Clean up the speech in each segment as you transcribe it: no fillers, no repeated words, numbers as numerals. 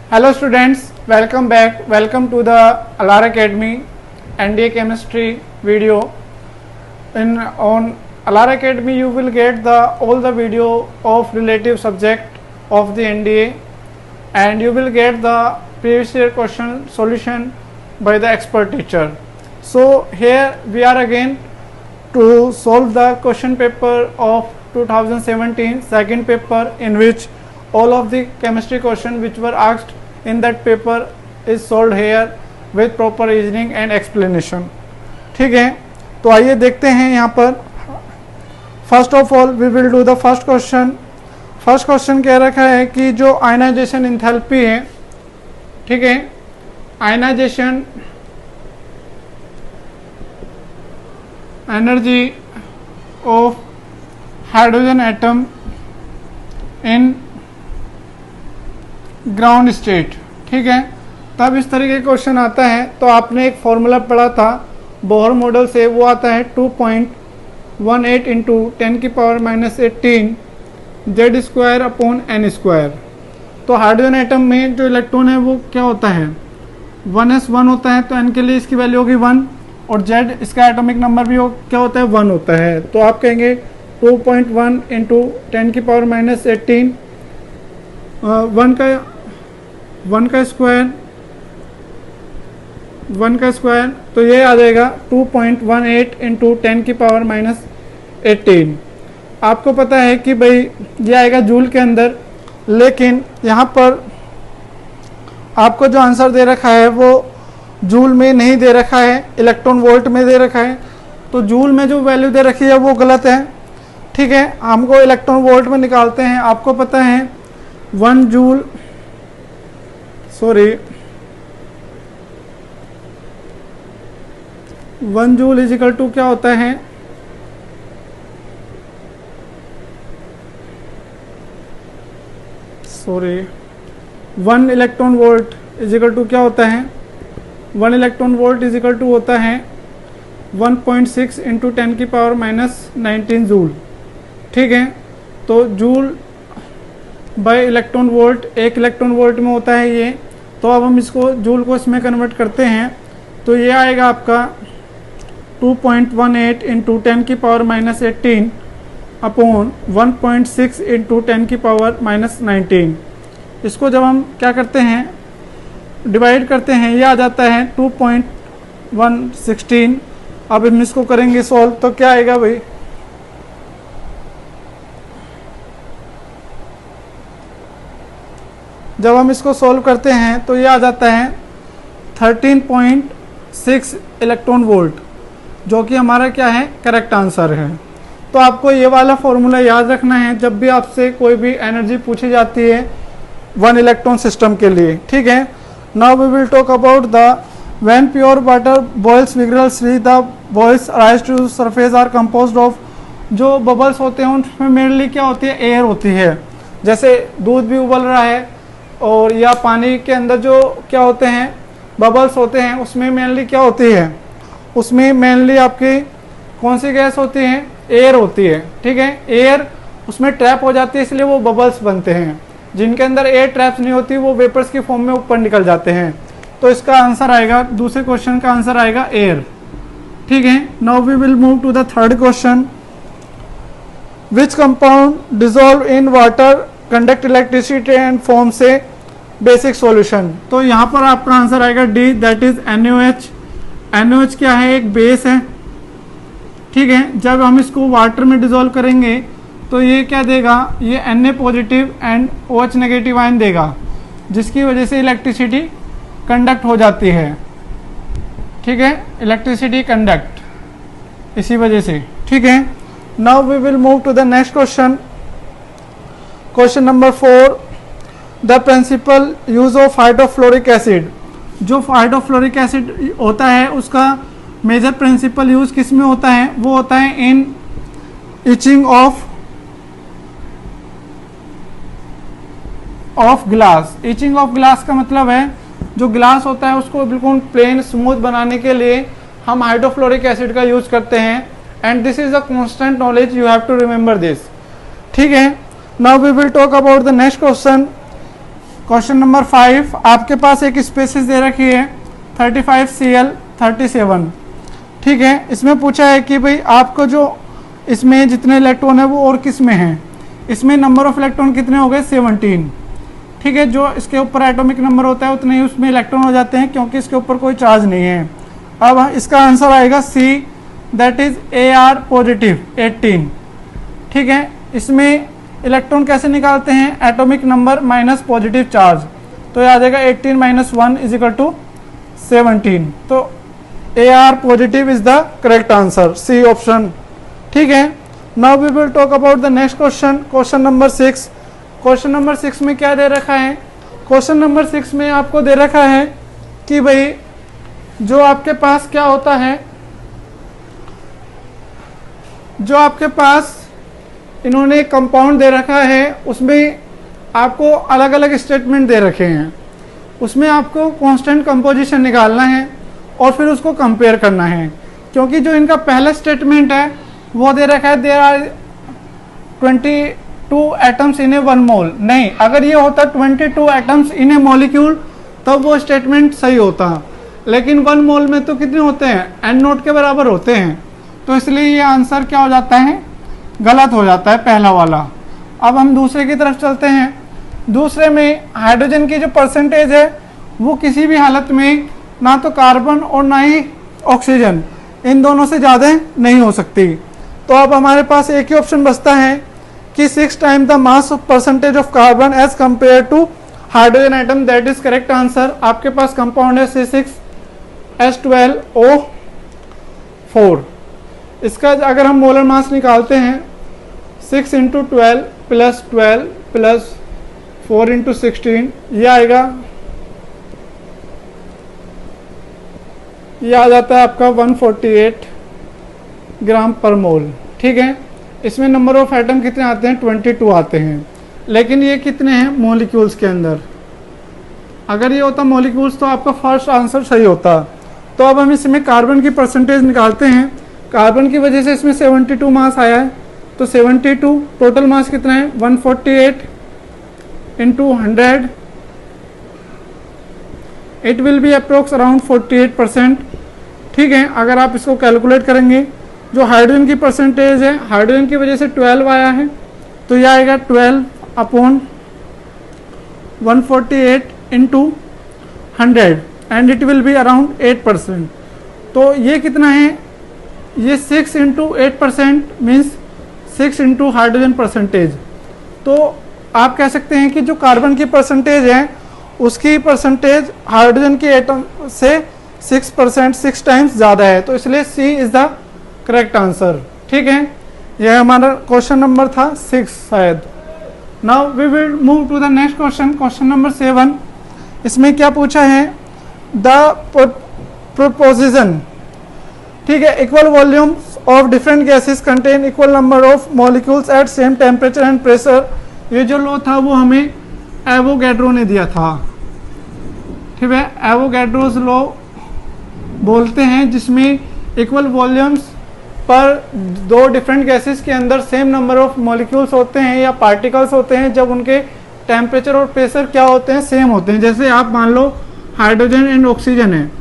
Hello students, welcome back. Welcome to the Alara Academy NDA Chemistry video. On Alara Academy you will get all the video of relative subject of the NDA, and you will get the previous year question solution by the expert teacher. So here we are again to solve the question paper of 2017 second paper, in which all of the chemistry question which were asked in that paper is solved here with proper reasoning and explanation. ठीक है, तो आइए देखते हैं यहाँ पर. First of all we will do the first question. First question कह रखा है कि जो आयनाइजेशन एंथैल्पी है, ठीक है, ionisation energy of hydrogen atom in ground state. ठीक है, तब इस तरीके का क्वेश्चन आता है तो आपने एक फॉर्मूला पढ़ा था बोहर मॉडल से, वो आता है 2.18 इंटू 10 की power -18 Z square upon N square. तो हाइड्रोजन एटम में जो इलेक्ट्रॉन है वो क्या होता है, 1s1 होता है, तो एन के लिए इसकी वैल्यू होगी 1, और जेड इसका एटॉमिक नंबर भी क्या होता है, 1 होता है. तो आप कहेंगे 2.1 इंटू 10 की पावर -18 1 का स्क्वायर, तो ये आ जाएगा 2.18 इंटू 10 की पावर -18. आपको पता है कि भाई ये आएगा जूल के अंदर, लेकिन यहाँ पर आपको जो आंसर दे रखा है वो जूल में नहीं दे रखा है, इलेक्ट्रॉन वोल्ट में दे रखा है. तो जूल में जो वैल्यू दे रखी है वो गलत है. ठीक है, हमको इलेक्ट्रॉन वोल्ट में निकालते हैं. आपको पता है 1 जूल इज इक्वल टू क्या होता है, one electron volt is equal to क्या होता है, 1 electron volt is equal to होता है 1.6 इंटू 10 की पावर -19 जूल. ठीक है, तो joule bye electron volt 1 electron volt में होता है ये. तो अब हम इसको जूल को इसमें कन्वर्ट करते हैं, तो ये आएगा आपका 2.18 इंटू 10 की पावर -18 अपॉन 1.6 इंटू 10 की पावर -19. इसको जब हम क्या करते हैं, डिवाइड करते हैं, ये आ जाता है 2.116. अब हम इसको करेंगे सॉल्व, तो क्या आएगा भाई, जब हम इसको सॉल्व करते हैं तो ये आ जाता है 13.6 इलेक्ट्रॉन वोल्ट, जो कि हमारा क्या है, करेक्ट आंसर है. तो आपको ये वाला फॉर्मूला याद रखना है जब भी आपसे कोई भी एनर्जी पूछी जाती है 1 इलेक्ट्रॉन सिस्टम के लिए. ठीक है, now we will talk about the when pure water boils vigorously the boils rise to surface are composed of. जो बबल्स होते हैं उनमें मेनली क्या होती है, एयर होती है. जैसे दूध भी उबल रहा है, और या पानी के अंदर जो क्या होते हैं बबल्स होते हैं, उसमें मेनली क्या होती है, उसमें मेनली आपकी कौन सी गैस होती है, एयर होती है. ठीक है, एयर उसमें ट्रैप हो जाती है, इसलिए वो बबल्स बनते हैं. जिनके अंदर एयर ट्रैप्स नहीं होती वो वेपर्स की फॉर्म में ऊपर निकल जाते हैं. तो इसका आंसर आएगा, दूसरे क्वेश्चन का आंसर आएगा एयर. ठीक है, now we will move to the third question. Which compound dissolve in water conduct electricity and form से बेसिक सॉल्यूशन. तो यहाँ पर आपका आंसर आएगा D, that is NaOH. NaOH क्या है, एक बेस है. ठीक है, जब हम इसको वाटर में डिजोल्व करेंगे तो ये क्या देगा, ये Na positive and OH negative ion देगा, जिसकी वजह से इलेक्ट्रिसिटी कंडक्ट हो जाती है. ठीक है, इलेक्ट्रिसिटी कंडक्ट इसी वजह से. ठीक है, now we will move to the next question. Question number 4, the principal use of hydrofluoric acid. जो हाइड्रोफ्लोरिक एसिड होता है उसका मेजर प्रिंसिपल यूज किस में होता है, वो होता है in etching of glass. Etching of glass का मतलब है जो ग्लास होता है उसको बिल्कुल प्लेन स्मूथ बनाने के लिए हम हाइड्रोफ्लोरिक एसिड का यूज करते हैं. And this is a constant knowledge, you have to remember this. ठीक है, now we will talk about the next question. Question number 5, आपके पास एक स्पेसिस दे रखी है 35Cl37, ठीक है। इसमें पूछा है कि भाई आपको जो इसमें जितने इलेक्ट्रॉन है वो और किस में हैं। इसमें नंबर ऑफ इलेक्ट्रॉन कितने हो गए 17, ठीक है। जो इसके ऊपर एटॉमिक नंबर होता है उतने ही उसमें इलेक्ट्रॉन हो जाते हैं क्योंकि इसके ऊपर कोई चार्ज नहीं है। अब इसका आंसर आएगा सी, दैट इज Ar पॉजिटिव 18, ठीक है। इसमें इलेक्ट्रॉन कैसे निकालते हैं, atomic number minus positive charge, तो ये आ जाएगा 18 - 1 = 17। तो Ar positive is the correct answer, C option, ठीक है। Now we will talk about the next question, question number 6। Question number 6 में क्या दे रखा है, क्वेश्चन नंबर 6 में आपको दे रखा है कि भाई जो आपके पास क्या होता है, जो आपके पास इन्होंने कंपाउंड दे रखा है उसमें आपको अलग अलग स्टेटमेंट दे रखे हैं, उसमें आपको कांस्टेंट कंपोजिशन निकालना है और फिर उसको कंपेयर करना है। क्योंकि जो इनका पहला स्टेटमेंट है वो दे रखा है देयर आर 22 एटम्स इन ए 1 मोल, नहीं, अगर ये होता 22 एटम्स इन ए मॉलिक्यूल तब वो स्टेटमेंट सही होता, लेकिन 1 मोल में तो कितने होते हैं, n नोट के बराबर होते हैं, तो इसलिए ये आंसर क्या हो जाता है, गलत हो जाता है पहला वाला। अब हम दूसरे की तरफ चलते हैं। दूसरे में हाइड्रोजन की जो परसेंटेज है वो किसी भी हालत में ना तो कार्बन और ना ही ऑक्सीजन, इन दोनों से ज़्यादा नहीं हो सकती। तो अब हमारे पास एक ही ऑप्शन बचता है कि 6 time the mass percentage of carbon as compare to hydrogen atom, that is correct answer. आपके पास कंपाउंड है C6H12O4। इसका अगर हम मोलर मास निकालते हैं 6 × 12 + 12 + 4 × 16, ये आएगा, ये आ जाता है आपका 148 ग्राम पर मोल, ठीक है। इसमें नंबर ऑफ एटम कितने आते हैं, 22 आते हैं, लेकिन ये कितने हैं मॉलिक्यूल्स के अंदर। अगर ये होता मॉलिक्यूल्स तो आपका फर्स्ट आंसर सही होता। तो अब हम इसमें कार्बन की परसेंटेज निकालते हैं। कार्बन की वजह से इसमें 72 मास आया है, तो 72 टोटल मास कितना है 148 × 100, it will be approx around 48%, ठीक है। अगर आप इसको कैलकुलेट करेंगे, जो हाइड्रोजन की परसेंटेज है, हाइड्रोजन की वजह से 12 आया है, तो यह आएगा 12/148 × 100 and it will be around 8%। तो ये कितना है, ये 6 × 8% मीन्स 6 × हाइड्रोजन परसेंटेज। तो आप कह सकते हैं कि जो कार्बन की परसेंटेज है उसकी परसेंटेज हाइड्रोजन के एटम से 6%, 6 टाइम्स ज़्यादा है, तो इसलिए C is the correct answer, ठीक है। यह हमारा क्वेश्चन नंबर था 6 शायद। Now we will move to the next question, question number 7। इसमें क्या पूछा है, द प्रोपोजिशन, ठीक है, equal volumes of different gases contain equal number of molecules at same temperature and pressure. ये जो लॉ था वो हमें एवोगैड्रो ने दिया था, ठीक है। एवोगैड्रोस लॉ बोलते हैं जिसमें इक्वल वॉल्यूम्स पर दो डिफरेंट गैसेस के अंदर सेम नंबर ऑफ मॉलिक्यूल्स होते हैं या पार्टिकल्स होते हैं जब उनके टेम्परेचर और प्रेशर क्या होते हैं, सेम होते हैं। जैसे आप मान लो हाइड्रोजन एंड ऑक्सीजन है,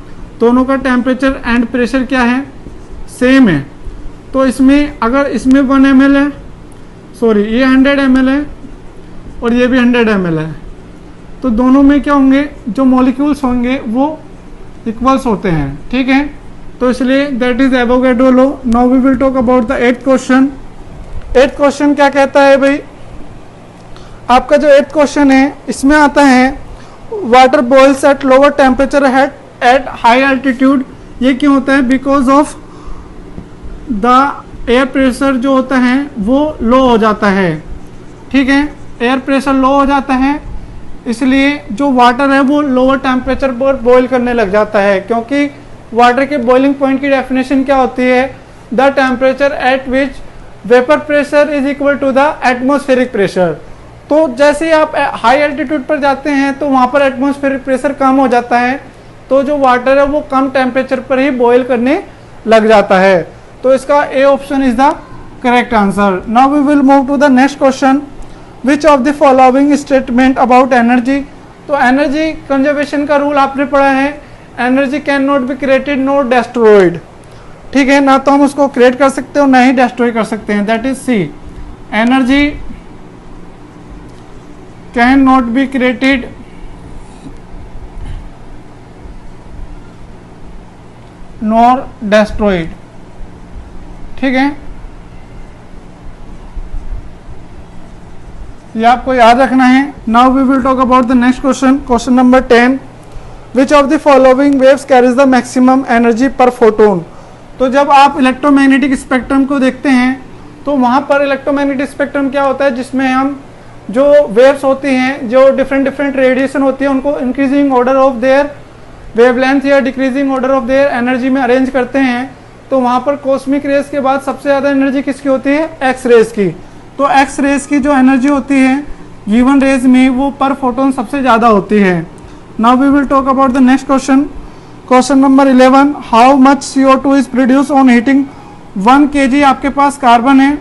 दोनों का टेम्परेचर एंड प्रेशर क्या है, सेम है। तो इसमें अगर इसमें 1 ml है, सॉरी ये 100 ml है और ये भी 100 ml है, तो दोनों में क्या होंगे, जो मॉलिक्यूल्स होंगे वो इक्वल्स होते हैं, ठीक है। तो इसलिए that is Avogadro law. Now we will talk about the 8th question. 8th question क्या कहता है भाई, आपका जो 8th क्वेश्चन है इसमें आता है water boils at lower temperature at high altitude. ये क्यों होता है, because of the air pressure जो होता है वो लो हो जाता है, ठीक है। एयर प्रेशर लो हो जाता है, इसलिए जो वाटर है वो लोअर टेम्परेचर पर बॉईल करने लग जाता है, क्योंकि वाटर के बॉइलिंग पॉइंट की डेफिनेशन क्या होती है, the temperature at which vapour pressure is equal to the atmospheric pressure. तो जैसे ही आप हाई एल्टीट्यूड पर जाते हैं तो वहाँ पर एटमॉस्फेरिक प्रेशर कम हो जाता है, तो जो वाटर है वो कम टेम्परेचर पर ही बॉईल करने लग जाता है। तो इसका A option is the correct answer. Now we will move to the next question, which of the following statement about energy तो एनर्जी कंजर्वेशन का रूल आपने पढ़ा है, energy can not be created not destroyed. ठीक है, ना तो हम उसको क्रिएट कर सकते हैं और ना ही डिस्ट्रॉय कर सकते हैं। That is C, energy can not be created nor destroyed. ठीक है, ये आपको याद रखना है। Now we will talk about the next question, question number 10। Which of the following waves carries the maximum energy per photon. तो जब आप इलेक्ट्रोमैग्नेटिक स्पेक्ट्रम को देखते हैं तो वहाँ पर इलेक्ट्रोमैग्नेटिक स्पेक्ट्रम क्या होता है, जिसमें हम जो वेव्स होती हैं, जो डिफरेंट रेडिएशन होती है, उनको increasing order of their wavelength या decreasing order of their energy में अरेंज करते हैं। तो वहाँ पर कॉस्मिक रेज के बाद सबसे ज़्यादा एनर्जी किसकी होती है, एक्स रेज की। तो एक्स रेज की जो एनर्जी होती है गिवन रेज में, वो पर फोटोन सबसे ज़्यादा होती है। Now we will talk about the next question, question number 11। How much CO2 is produce on heating 1 kg। आपके पास कार्बन है,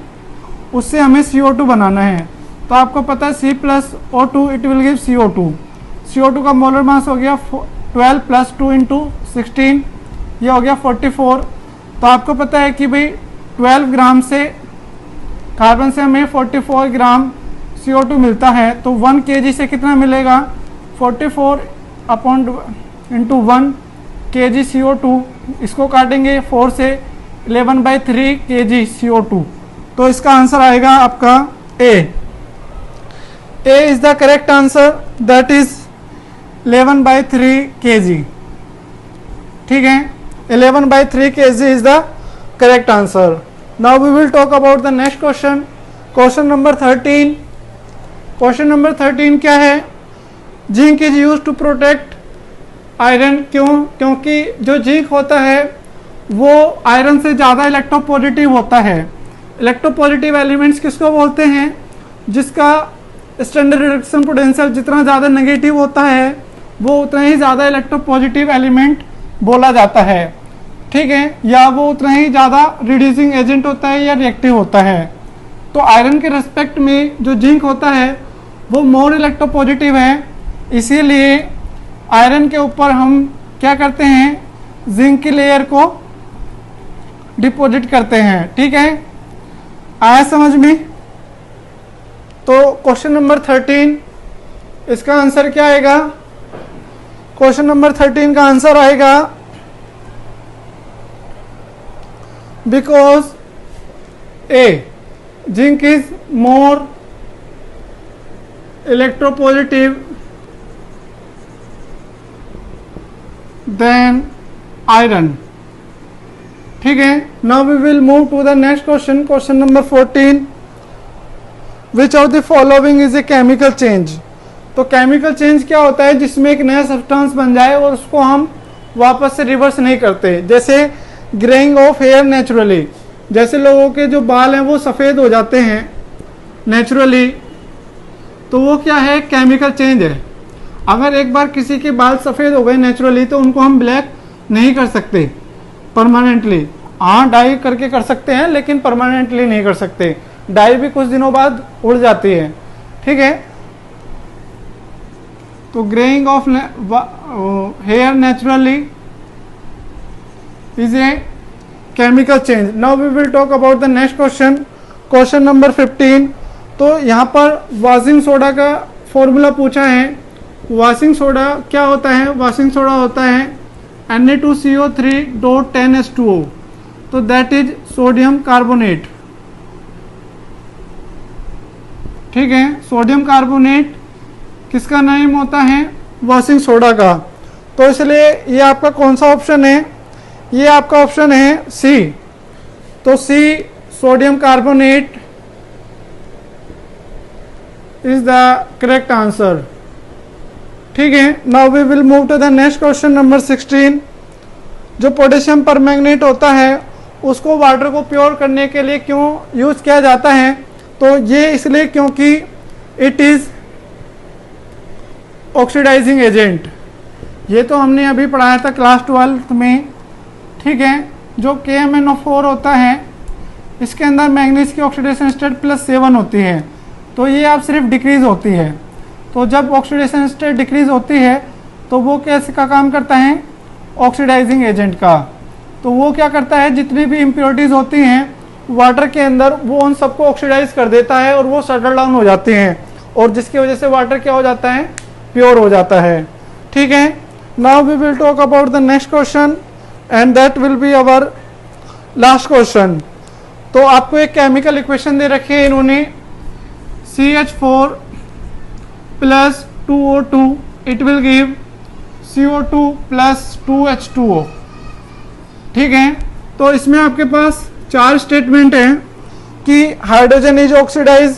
उससे हमें CO2 बनाना है। तो आपको पता है C plus O2 it will give CO2। CO2 का मोलर मास हो गया 12 + 2 × 16, ये हो गया 44। तो आपको पता है कि भाई 12 ग्राम से कार्बन से हमें 44 ग्राम CO2 मिलता है। तो 1 kg से कितना मिलेगा, 44 × 1 kg CO2। इसको काटेंगे 4 से, 11/3 kg CO2। तो इसका आंसर आएगा आपका A। A is the correct answer, that is 11/3 kg। ठीक है, 11/3 kg is the correct answer. Now we will talk about the next question, question number 13। Question number 13 क्या है, zinc is use to protect iron. क्यों, क्योंकि जो zinc होता है वो आयरन से ज़्यादा इलेक्ट्रोपॉजिटिव होता है। इलेक्ट्रोपॉजिटिव एलिमेंट्स किसको बोलते हैं, जिसका स्टैंडर्ड रिडक्शन पोटेंशियल जितना ज़्यादा नेगेटिव होता है वो उतना ही ज़्यादा इलेक्ट्रोपॉजिटिव एलिमेंट बोला जाता है। ठीक है, या वो उतना ही ज़्यादा रिड्यूसिंग एजेंट होता है या रिएक्टिव होता है। तो आयरन के रेस्पेक्ट में जो जिंक होता है वो मोर इलेक्ट्रोपॉजिटिव है, इसीलिए आयरन के ऊपर हम क्या करते हैं, जिंक की लेयर को डिपॉजिट करते हैं। ठीक है, आया समझ में। तो क्वेश्चन नंबर 13 इसका आंसर क्या आएगा, क्वेश्चन नंबर 13 का आंसर आएगा because A, zinc is more electropositive than iron. ठीक है, now we will move to the next question, question number 14। Which of the following is a chemical change. तो chemical change क्या होता है, जिसमें एक नया सब्सटेंस बन जाए और उसको हम वापस से रिवर्स नहीं करते। जैसे ग्रेइंग ऑफ हेयर नेचुरली, जैसे लोगों के जो बाल हैं वो सफ़ेद हो जाते हैं नेचुरली, तो वो क्या है, केमिकल चेंज है। अगर एक बार किसी के बाल सफ़ेद हो गए नेचुरली तो उनको हम ब्लैक नहीं कर सकते परमानेंटली। हाँ, डाई करके कर सकते हैं लेकिन परमानेंटली नहीं कर सकते, डाई भी कुछ दिनों बाद उड़ जाती है। ठीक है, तो greying of hair naturally is a chemical change. Now we will talk about the next question, question number 15। तो यहाँ पर वॉशिंग सोडा का फॉर्मूला पूछा है। वॉशिंग सोडा क्या होता है, वॉशिंग सोडा होता है Na2CO3.10H2O। तो दैट इज सोडियम कार्बोनेट। ठीक है, सोडियम कार्बोनेट किसका नाम होता है, वॉशिंग सोडा का। तो इसलिए ये आपका कौन सा ऑप्शन है, ये आपका ऑप्शन है सी। तो C, sodium carbonate is the correct answer. ठीक है, now we will move to the next question number 16। जो पोटेशियम परमैंगनेट होता है उसको वाटर को प्योर करने के लिए क्यों यूज किया जाता है, तो ये इसलिए क्योंकि इट इज ऑक्सीडाइजिंग एजेंट। ये तो हमने अभी पढ़ाया था क्लास 12 में। ठीक है, जो KMnO4 होता है इसके अंदर मैंगनीज की ऑक्सीडेशन स्टेट +7 होती है, तो ये आप सिर्फ डिक्रीज होती है। तो जब ऑक्सीडेशन स्टेट डिक्रीज होती है तो वो कैसे का काम करता है, ऑक्सीडाइजिंग एजेंट का। तो वो क्या करता है, जितनी भी इम्प्योरिटीज होती हैं वाटर के अंदर वो उन सबको ऑक्सीडाइज कर देता है और वो शटल डाउन हो जाती हैं, और जिसकी वजह से वाटर क्या हो जाता है, प्योर हो जाता है। ठीक है, now we will talk about the next question and that will be our last question. तो आपको एक केमिकल इक्वेशन दे रखी है इन्होंने, CH4 plus 2O2 it will give CO2 plus 2H2O। ठीक है, तो इसमें आपके पास 4 स्टेटमेंट हैं कि hydrogen is oxidise,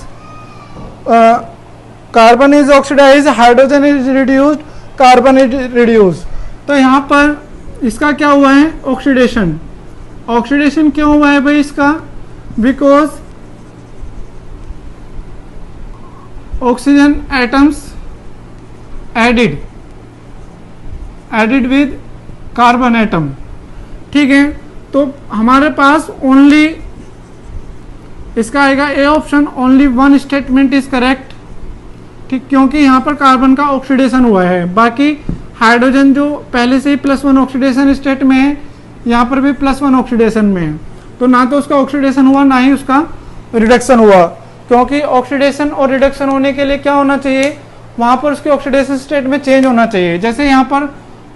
carbon is oxidise, hydrogen is reduced, carbon is reduce. तो यहाँ पर इसका क्या हुआ है, ऑक्सीडेशन। ऑक्सीडेशन क्यों हुआ है भाई इसका, because oxygen atoms added with carbon atom. ठीक है, तो हमारे पास ओनली इसका आएगा A option, only one statement is correct. ठीक, क्योंकि यहाँ पर कार्बन का ऑक्सीडेशन हुआ है, बाकी हाइड्रोजन जो पहले से ही +1 ऑक्सीडेशन स्टेट में है, यहाँ पर भी +1 ऑक्सीडेशन में है, तो ना तो उसका ऑक्सीडेशन हुआ ना ही उसका रिडक्शन हुआ। क्योंकि ऑक्सीडेशन और रिडक्शन होने के लिए क्या होना चाहिए, वहाँ पर उसके ऑक्सीडेशन स्टेट में चेंज होना चाहिए। जैसे यहाँ पर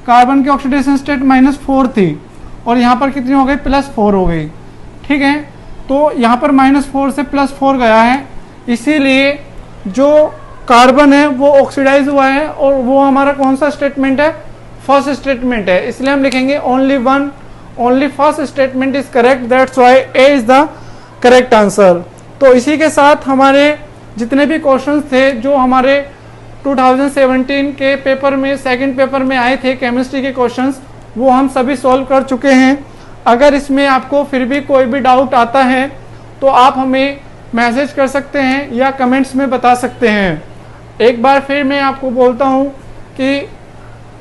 कार्बन की ऑक्सीडेशन स्टेट -4 थी और यहाँ पर कितनी हो गई, +4 हो गई। ठीक है, तो यहाँ पर -4 से +4 गया है, इसीलिए जो कार्बन है वो ऑक्सीडाइज हुआ है, और वो हमारा कौन सा स्टेटमेंट है, फर्स्ट स्टेटमेंट है। इसलिए हम लिखेंगे only first statement is correct, that's why A is the correct answer. तो इसी के साथ हमारे जितने भी क्वेश्चंस थे जो हमारे 2017 के पेपर में, सेकंड पेपर में आए थे केमिस्ट्री के क्वेश्चंस, वो हम सभी सॉल्व कर चुके हैं। अगर इसमें आपको फिर भी कोई भी डाउट आता है तो आप हमें मैसेज कर सकते हैं या कमेंट्स में बता सकते हैं। एक बार फिर मैं आपको बोलता हूँ कि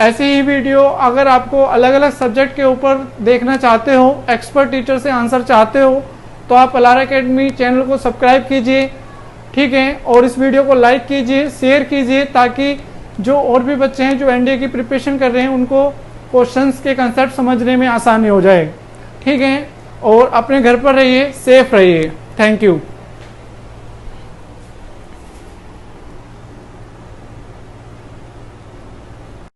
ऐसी ही वीडियो अगर आपको अलग अलग सब्जेक्ट के ऊपर देखना चाहते हो, एक्सपर्ट टीचर से आंसर चाहते हो, तो आप अलारा एकेडमी चैनल को सब्सक्राइब कीजिए। ठीक है, और इस वीडियो को लाइक कीजिए, शेयर कीजिए, ताकि जो और भी बच्चे हैं जो एनडीए की प्रिपरेशन कर रहे हैं उनको क्वेश्चंस के कंसेप्ट समझने में आसानी हो जाए। ठीक है, और अपने घर पर रहिए, सेफ रहिए। Thank you.